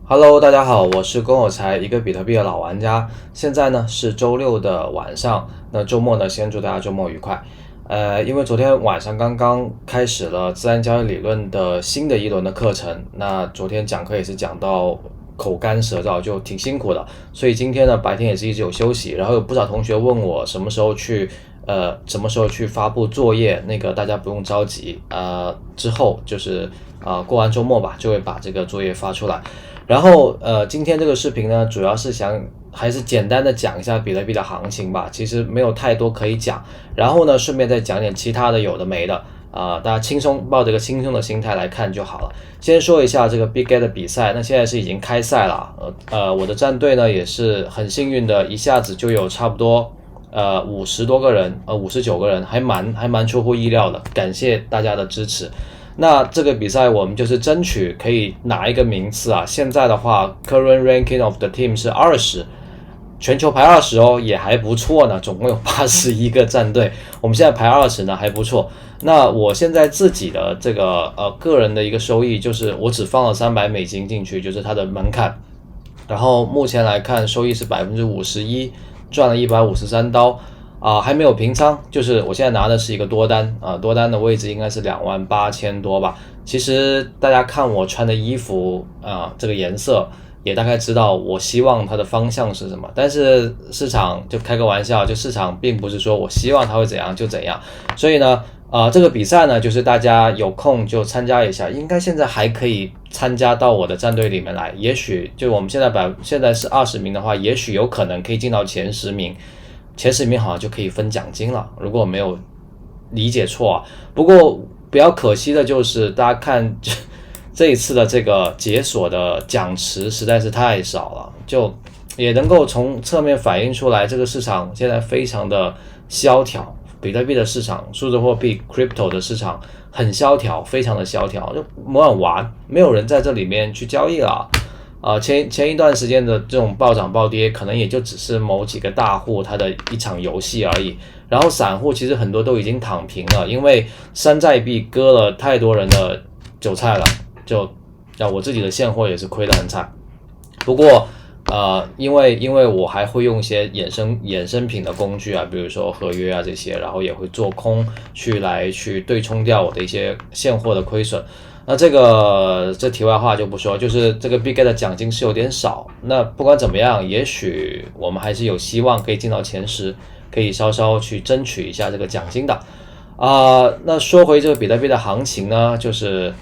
Hello，大家好，我是龚有才，一个比特币的老玩家。现在呢是周六的晚上，那周末呢，先祝大家周末愉快。因为昨天晚上刚刚开始了自然交易理论的新的一轮的课程，那昨天讲课也是讲到口干舌燥，就挺辛苦的，所以今天呢白天也是一直有休息。然后有不少同学问我什么时候去发布作业，那个大家不用着急，之后就是过完周末吧，就会把这个作业发出来。然后今天这个视频呢，主要是还是简单的讲一下比特币的行情吧，其实没有太多可以讲。然后呢，顺便再讲点其他的有的没的大家抱着一个轻松的心态来看就好了。先说一下这个 Big Get 的比赛，那现在是已经开赛了，我的战队呢也是很幸运的，一下子就有差不多50多个人，59个人，还蛮出乎意料的，感谢大家的支持。那这个比赛我们就是争取可以拿一个名次啊。现在的话 current ranking of the team 是20，全球排20哦，也还不错呢，总共有81个战队，我们现在排20呢，还不错。那我现在自己的这个个人的一个收益，就是我只放了$300进去，就是它的门槛，然后目前来看收益是51%，赚了153刀。还没有平仓，就是我现在拿的是一个多单多单的位置应该是28000多吧。其实大家看我穿的衣服这个颜色也大概知道我希望它的方向是什么，但是市场就开个玩笑，就市场并不是说我希望它会怎样就怎样。所以呢这个比赛呢，就是大家有空就参加一下，应该现在还可以参加到我的战队里面来，也许就我们现在是20名的话，也许有可能可以进到前10名。前10名好像就可以分奖金了，如果我没有理解错不过比较可惜的就是大家看这一次的这个解锁的奖池实在是太少了，就也能够从侧面反映出来这个市场现在非常的萧条，比特币的市场，数字货币 crypto 的市场很萧条，非常的萧条，就没人玩，没有人在这里面去交易了。前一段时间的这种暴涨暴跌，可能也就只是某几个大户他的一场游戏而已。然后散户其实很多都已经躺平了，因为山寨币割了太多人的韭菜了，就我自己的现货也是亏得很惨。不过因为我还会用一些衍生品的工具比如说合约这些，然后也会做空去对冲掉我的一些现货的亏损。那这题外话就不说，就是这个 Big Get 的奖金是有点少。那不管怎么样，也许我们还是有希望可以进到前10，可以稍稍去争取一下这个奖金的。那说回这个比特币的行情呢，就是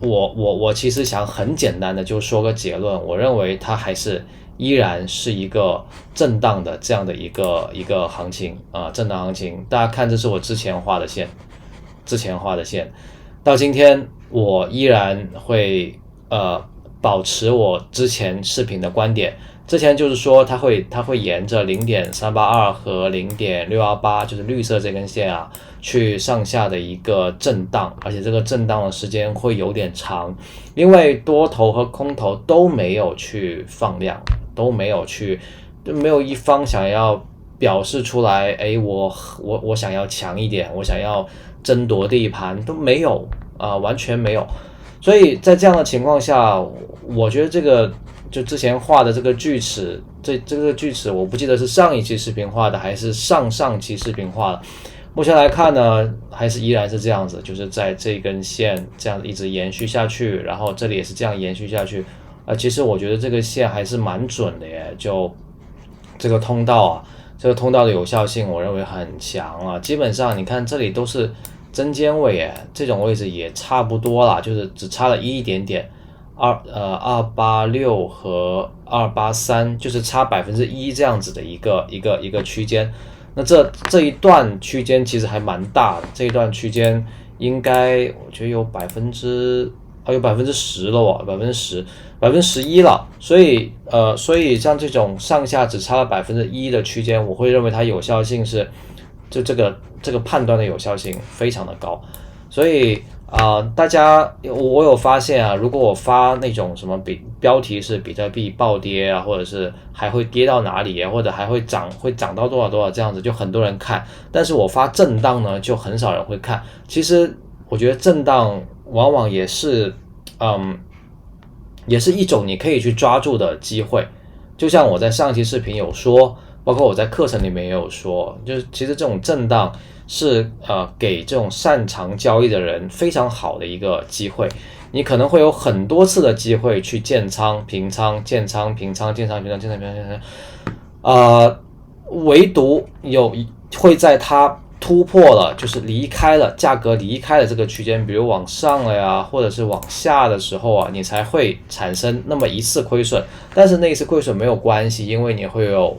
我其实想很简单的就说个结论，我认为它还是依然是一个震荡的这样的一个行情震荡行情。大家看，这是我之前画的线，到今天我依然会保持我之前视频的观点。之前就是说它会沿着0.382和0.618，就是绿色这根线去上下的一个震荡，而且这个震荡的时间会有点长，因为多头和空头都没有去放量，都没有一方想要表示出来，我想要强一点，我想要争夺地盘，都没有完全没有。所以在这样的情况下，我觉得这个就之前画的这个锯齿，这个锯齿我不记得是上一期视频画的还是上上期视频画的。目前来看呢，还是依然是这样子，就是在这根线这样一直延续下去，然后这里也是这样延续下去。其实我觉得这个线还是蛮准的耶，就这个通道的有效性我认为很强基本上你看这里都是针尖位耶，这种位置也差不多啦，就是只差了一点点，286和283就是差1%这样子的一个区间。那这一段区间其实还蛮大的，这一段区间应该我觉得有10%了，11%了。所以像这种上下只差了1%的区间，我会认为它有效性是就这个判断的有效性非常的高。所以大家我有发现如果我发那种什么标题是比特币暴跌或者是还会跌到哪里或者还会涨到多少这样子，就很多人看，但是我发震荡呢就很少人会看。其实我觉得震荡往往也是也是一种你可以去抓住的机会。就像我在上期视频有说，包括我在课程里面也有说，就是其实这种震荡是给这种擅长交易的人非常好的一个机会。你可能会有很多次的机会去建仓、平仓、建仓、平仓、建仓、平仓、建仓、平仓、建仓，唯独会在它突破了，就是离开了价格离开了这个区间，比如往上了呀，或者是往下的时候啊，你才会产生那么一次亏损。但是那一次亏损没有关系，因为你会有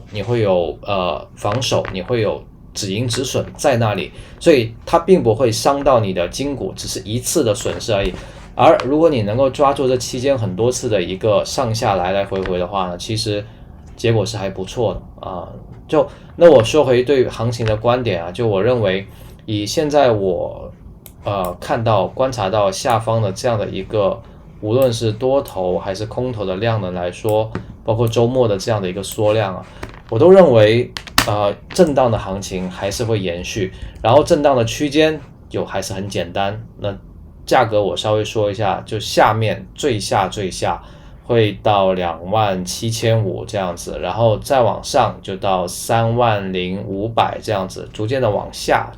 防守，你会有止盈止损在那里，所以它并不会伤到你的筋骨，只是一次的损失而已。而如果你能够抓住这期间很多次的一个上下来来回回的话呢，其实结果是还不错的啊。那我说回对行情的观点啊，就我认为以现在我看到观察到下方的这样的一个无论是多头还是空头的量能来说，包括周末的这样的一个缩量啊，我都认为震荡的行情还是会延续，然后震荡的区间还是很简单。那价格我稍微说一下，就下面最下会到27500这样子，然后再往上就到30500这样子，逐渐的往下，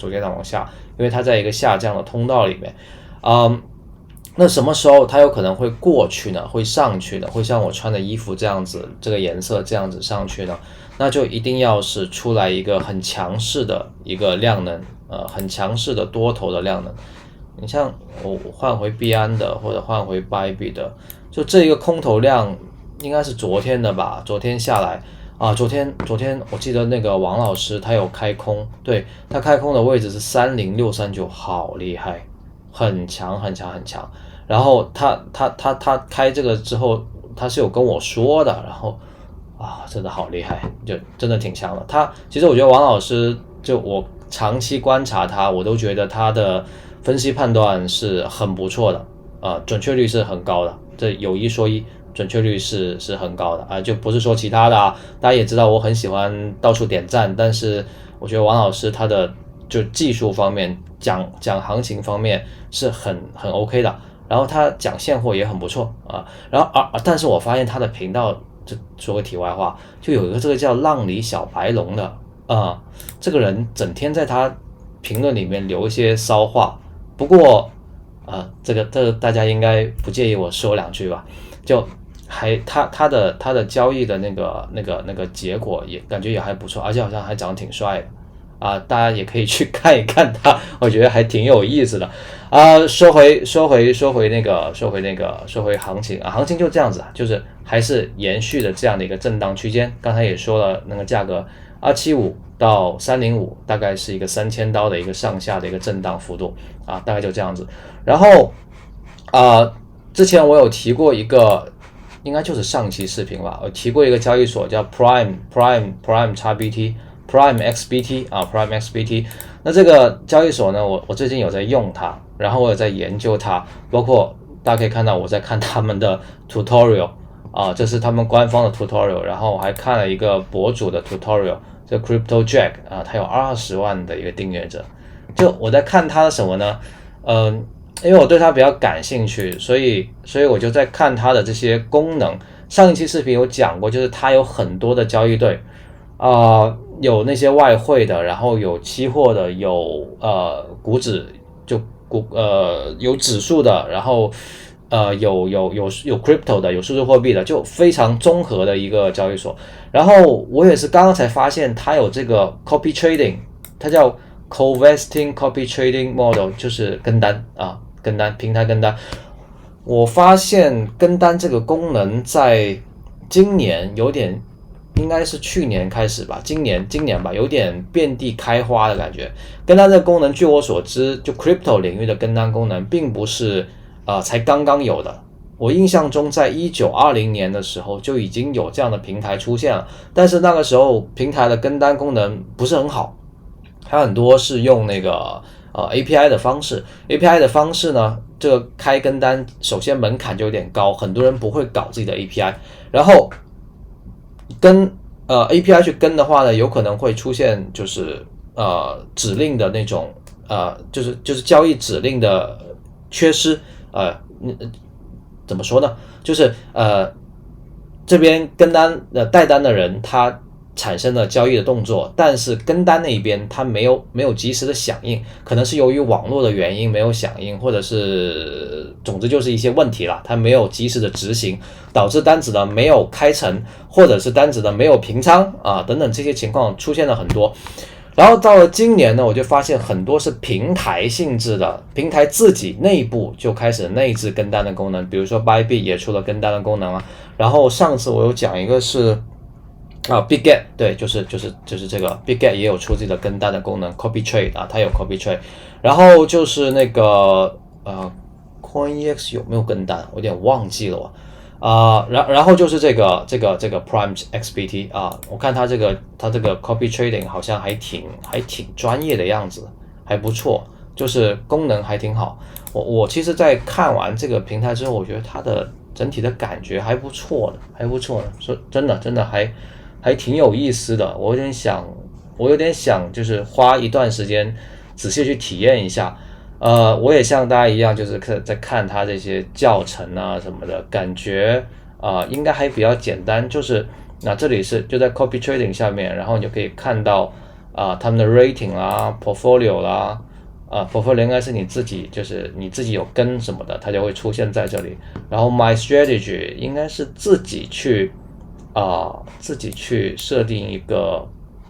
因为它在一个下降的通道里面。那什么时候它有可能会过去呢？会上去呢？会像我穿的衣服这样子，这个颜色这样子上去呢？那就一定要是出来一个很强势的一个量能，很强势的多头的量能。你像我换回币安的或者换回 Bybit 的，就这一个空头量应该是昨天的吧？昨天下来啊，昨天我记得那个王老师他有开空，对，他开空的位置是30639，好厉害，很强。然后他开这个之后，他是有跟我说的，然后真的好厉害，就真的挺强的。其实我觉得王老师，就我长期观察他，我都觉得他的分析判断是很不错的，准确率是很高的。这有一说一，准确率是很高的啊，就不是说其他的啊。大家也知道我很喜欢到处点赞，但是我觉得王老师他的就技术方面讲行情方面是很 OK 的，然后他讲现货也很不错啊。然后但是我发现他的频道，就说个题外话，就有一个这个叫浪里小白龙的这个人整天在他评论里面留一些骚话。不过这个大家应该不介意我说两句吧？就他的交易的那个结果也感觉也还不错，而且好像还长得挺帅的大家也可以去看一看他，我觉得还挺有意思的说回行情行情就这样子就是还是延续的这样的一个震荡区间。刚才也说了，那个价格275到305大概是一个3000刀的一个上下的一个震荡幅度大概就这样子。然后之前我有提过一个，应该就是上期视频吧，我提过一个交易所叫 Prime XBT Prime XBT。那这个交易所呢，我最近有在用它，然后我有在研究它，包括大家可以看到我在看他们的 tutorial这是他们官方的 tutorial， 然后我还看了一个博主的 tutorial， 这 Crypto Jack 他有20万的一个订阅者。就我在看他的什么呢？因为我对他比较感兴趣，所以我就在看他的这些功能。上一期视频有讲过，就是他有很多的交易对有那些外汇的，然后有期货的，有股指有指数的，然后有 crypto 的，有数字货币的，就非常综合的一个交易所。然后我也是刚刚才发现它有这个 copy trading， 它叫 co-vesting copy trading model， 就是跟单平台跟单。我发现跟单这个功能在今年有点，应该是去年开始吧，今年吧，有点遍地开花的感觉。跟单这个功能，据我所知，就 crypto 领域的跟单功能，并不是才刚刚有的。我印象中，在1920年的时候就已经有这样的平台出现了，但是那个时候平台的跟单功能不是很好，还有很多是用那个API 的方式。API 的方式呢，这个开跟单首先门槛就有点高，很多人不会搞自己的 API， 然后跟API 去跟的话呢，有可能会出现就是指令的那种就是交易指令的缺失怎么说呢？就是这边跟单带单的人他产生了交易的动作，但是跟单那一边他没有及时的响应，可能是由于网络的原因没有响应，或者是总之就是一些问题啦，他没有及时的执行，导致单子呢没有开成，或者是单子呢没有平仓啊等等这些情况出现了很多。然后到了今年呢，我就发现很多是平台性质的，平台自己内部就开始内置跟单的功能，比如说 Bybit 也出了跟单的功能啊。然后上次我有讲一个是Bitget， 对，就是这个 Bitget 也有出自己的跟单的功能 ，Copy Trade 啊，它有 Copy Trade。然后就是那个CoinEx 有没有跟单？我有点忘记了然后就是这个 Prime XBT 啊，我看它这个Copy Trading 好像还挺专业的样子，还不错，就是功能还挺好。我其实在看完这个平台之后，我觉得它的整体的感觉还不错的，说真的还挺有意思的。我有点想就是花一段时间仔细去体验一下。我也像大家一样，就是在看它这些教程啊什么的，感觉应该还比较简单。就是这里是就在 Copy Trading 下面，然后你就可以看到他们的 rating 啦、portfolio 啦portfolio 应该是你自己有跟什么的，它就会出现在这里。然后 My Strategy 应该是自己去设定一个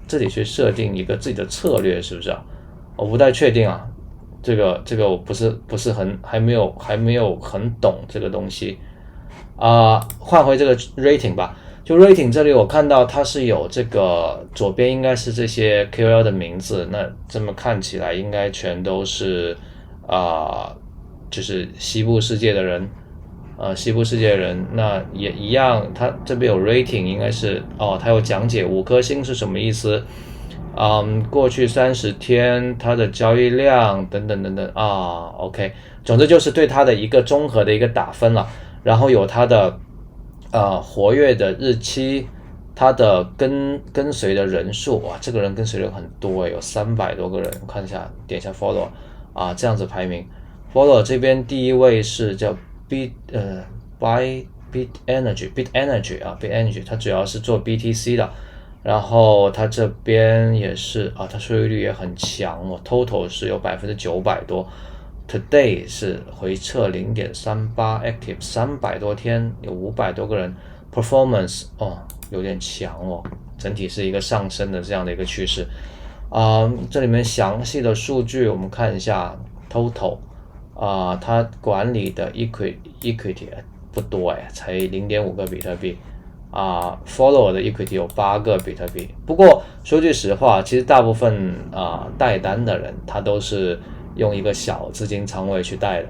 自己的策略，是不是啊？我不太确定啊。这个我不是很还没有很懂这个东西换回这个 rating 吧。就 rating 这里我看到它是有这个左边应该是这些 KOL 的名字，那这么看起来应该全都是就是西部世界的人那也一样，它这边有 rating 应该是它有讲解5颗星是什么意思。过去30天它的交易量等等OK， 总之就是对它的一个综合的一个打分了。然后有它的活跃的日期，它的跟随的人数，哇，这个人跟随人很多有300多个人，看一下，点一下 follow 这样子排名。follow 这边第一位是叫 Bit Energy， 它主要是做 BTC 的。然后它这边也是它收益率也很强，total 是有900%多。Today 是回撤 0.38 active 300多天有500多个人 performance 有点强整体是一个上升的这样的一个趋势。这里面详细的数据我们看一下 total 它管理的 equity 不多才 0.5 个比特币。follow 的 equity 有8个比特币。不过说句实话，其实大部分带单的人他都是用一个小资金仓位去带的，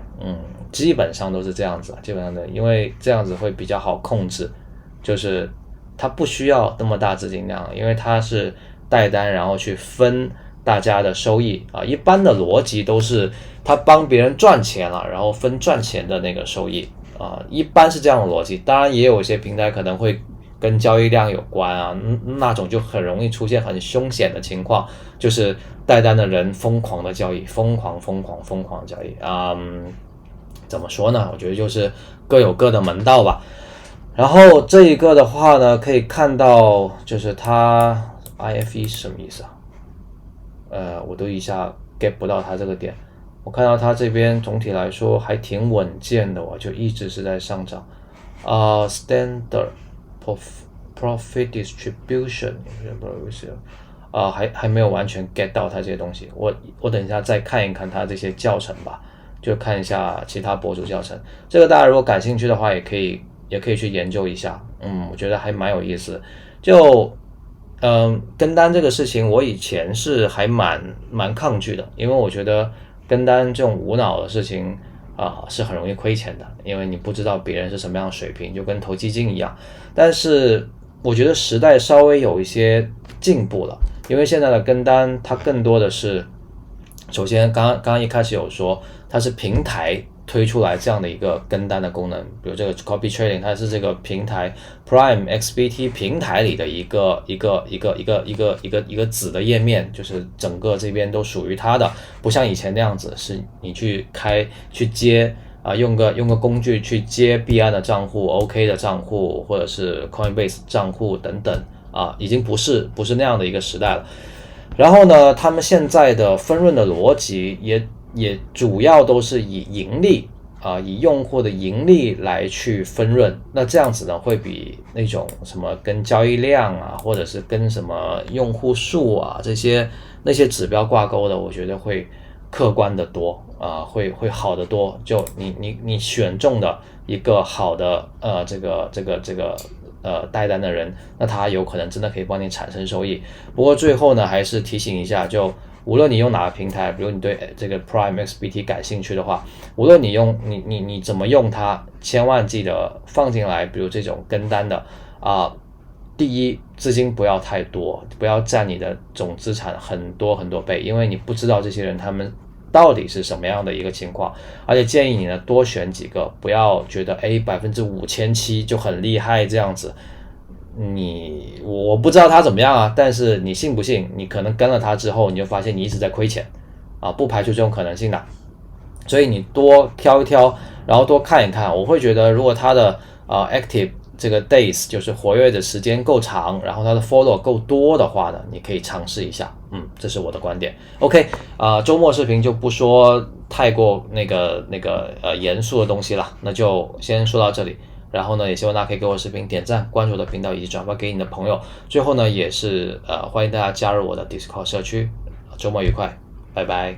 基本上都是这样子，基本上的，因为这样子会比较好控制，就是他不需要那么大资金量，因为他是带单然后去分大家的收益一般的逻辑都是他帮别人赚钱了，然后分赚钱的那个收益。一般是这样的逻辑，当然也有一些平台可能会跟交易量有关那种就很容易出现很凶险的情况，就是带单的人疯狂的交易，疯狂的交易怎么说呢？我觉得就是各有各的门道吧。然后这一个的话呢，可以看到就是它 IFE 是什么意思我都一下 get 不到它这个点。我看到它这边总体来说还挺稳健的就一直是在上涨。Standard Profit Distribution 还没有完全 get 到它这些东西。我等一下再看一看它这些教程吧，就看一下其他博主教程。这个大家如果感兴趣的话，也可以去研究一下。我觉得还蛮有意思。就跟单这个事情，我以前是还蛮抗拒的，因为我觉得跟单这种无脑的事情是很容易亏钱的，因为你不知道别人是什么样的水平，就跟投基金一样。但是我觉得时代稍微有一些进步了，因为现在的跟单它更多的是，首先刚刚一开始有说它是平台推出来这样的一个跟单的功能，比如这个 Copy Trading 它是这个平台 Prime XBT 平台里的一个子的页面，就是整个这边都属于它的，不像以前那样子是你去接用个工具去接币安的账户、OK 的账户或者是 Coinbase 账户等等已经不是那样的一个时代了。然后呢，他们现在的分润的逻辑也主要都是以盈利以用户的盈利来去分润。那这样子呢，会比那种什么跟交易量或者是跟什么用户数那些指标挂钩的，我觉得会客观的多会好得多。就你选中的一个好的这个带单的人，那他有可能真的可以帮你产生收益。不过最后呢，还是提醒一下，就无论你用哪个平台，比如你对这个 Prime XBT 感兴趣的话，无论你怎么用它，千万记得放进来，比如这种跟单的第一，资金不要太多，不要占你的总资产很多倍，因为你不知道这些人他们到底是什么样的一个情况。而且建议你呢多选几个，不要觉得5700%就很厉害这样子。我不知道他怎么样但是你信不信，你可能跟了他之后，你就发现你一直在亏钱不排除这种可能性的。所以你多挑一挑，然后多看一看。我会觉得如果他的active这个 days 就是活跃的时间够长，然后它的 follow 够多的话呢，你可以尝试一下。这是我的观点。OK 周末视频就不说太过那个严肃的东西了，那就先说到这里。然后呢，也希望大家可以给我视频点赞、关注我的频道以及转发给你的朋友。最后呢，也是欢迎大家加入我的 Discord 社区。周末愉快，拜拜。